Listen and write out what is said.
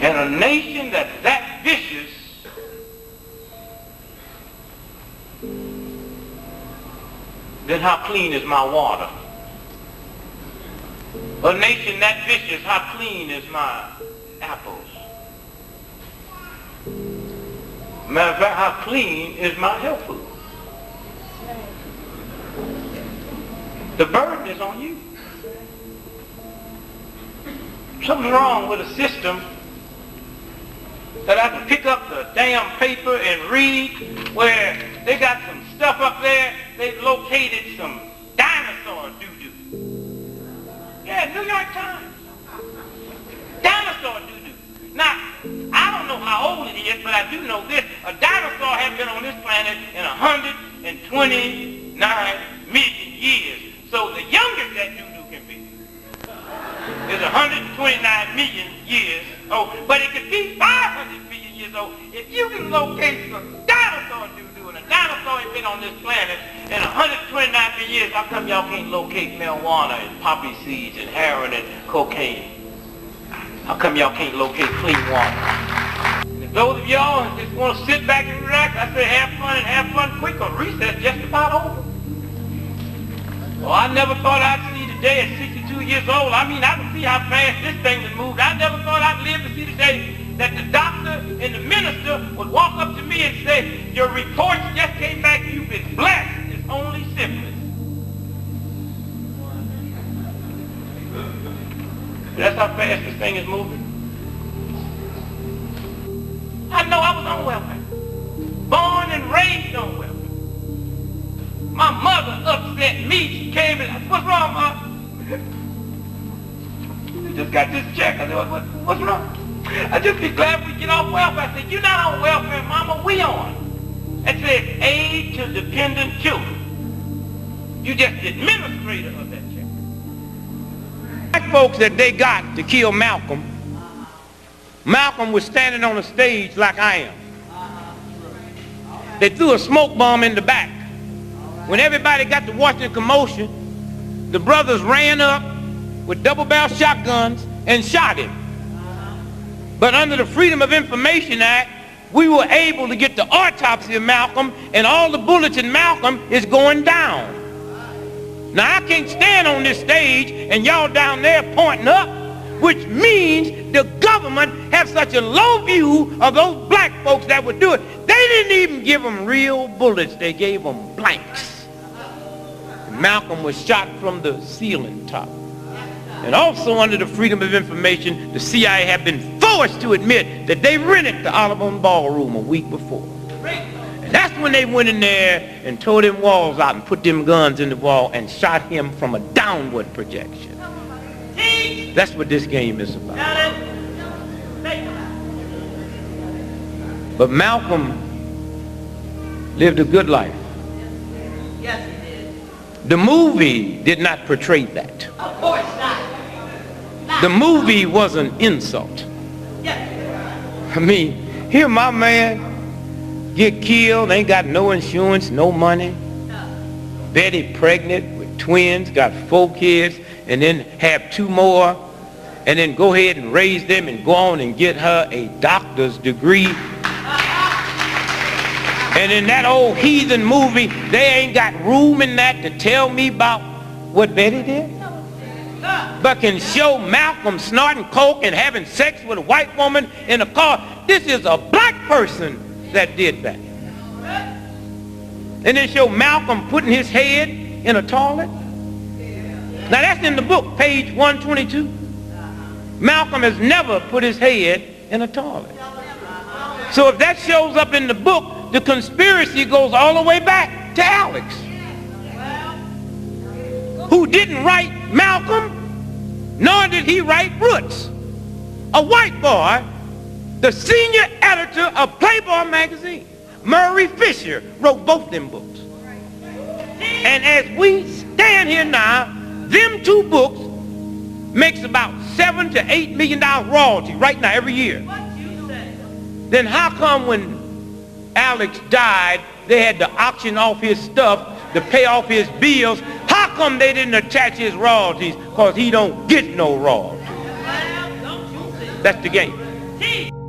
And a nation that's that vicious then how clean is my water? A nation that vicious, how clean is my apples? Matter of fact, how clean is my health food? The burden is on you. Something's wrong with a system that I can pick up the damn paper and read where they got some stuff up there, they've located some dinosaur doo-doo. Yeah, New York Times. Dinosaur doo-doo. Now, I don't know how old it is, but I do know this. A dinosaur has been on this planet in 129 million years. So the youngest that doo-doo can be is 129 million years old. But it could be 500 million years old. If you can locate some dinosaur doo-doo, and a dinosaur has been on this planet in 129 million years, how come y'all can't locate marijuana and poppy seeds and heroin and cocaine? How come y'all can't locate clean water? And if those of y'all just want to sit back and relax, I say have fun quick, or recess just about over. Well, I never thought I'd see the day at 62 years old. I mean, I can see how fast this thing has moved. I never thought I'd live to see the day that the doctor and the minister would walk up to me and say, your reports just came back, you've been blessed. It's only syphilis. That's how fast this thing is moving. I know I was on welfare. Born and raised on welfare. My mother upset me. She came and, what's wrong, Ma? You just got this check. I said, what's wrong? I just be glad we get off welfare. I said, you're not on welfare, Mama. We on. That says aid to dependent children. You just the administrator of that check. Black folks that they got to kill Malcolm, Malcolm was standing on a stage like I am. They threw a smoke bomb in the back. When everybody got to watching the commotion, the brothers ran up with double-barrel shotguns and shot him. But under the Freedom of Information Act, we were able to get the autopsy of Malcolm, and all the bullets in Malcolm is going down. Now, I can't stand on this stage and y'all down there pointing up, which means the government have such a low view of those black folks that would do it. They didn't even give them real bullets. They gave them blanks. Malcolm was shot from the ceiling top. And also under the Freedom of Information, the CIA have been forced to admit that they rented the Audubon Ballroom a week before. And that's when they went in there and tore them walls out and put them guns in the wall and shot him from a downward projection. That's what this game is about. But Malcolm lived a good life. Yes, he did. The movie did not portray that. Of course not. The movie was an insult. Yes. I mean, here my man get killed, ain't got no insurance, no money. Betty pregnant with twins, got 4 kids, and then have 2 more, and then go ahead and raise them and go on and get her a doctor's degree. And in that old heathen movie, they ain't got room in that to tell me about what Betty did. But can show Malcolm snorting coke and having sex with a white woman in a car. This is a black person that did that. And then show Malcolm putting his head in a toilet. Now that's in the book, page 122. Malcolm has never put his head in a toilet. So if that shows up in the book, the conspiracy goes all the way back to Alex, who didn't write Malcolm, nor did he write Roots. A white boy, the senior editor of Playboy magazine, Murray Fisher, wrote both them books. And as we stand here now, them 2 books makes about $7 to $8 million royalty right now every year. Then how come when Alex died, they had to auction off his stuff to pay off his bills? How come they didn't attach his royalties? Because he don't get no royalties. That's the game. teeth.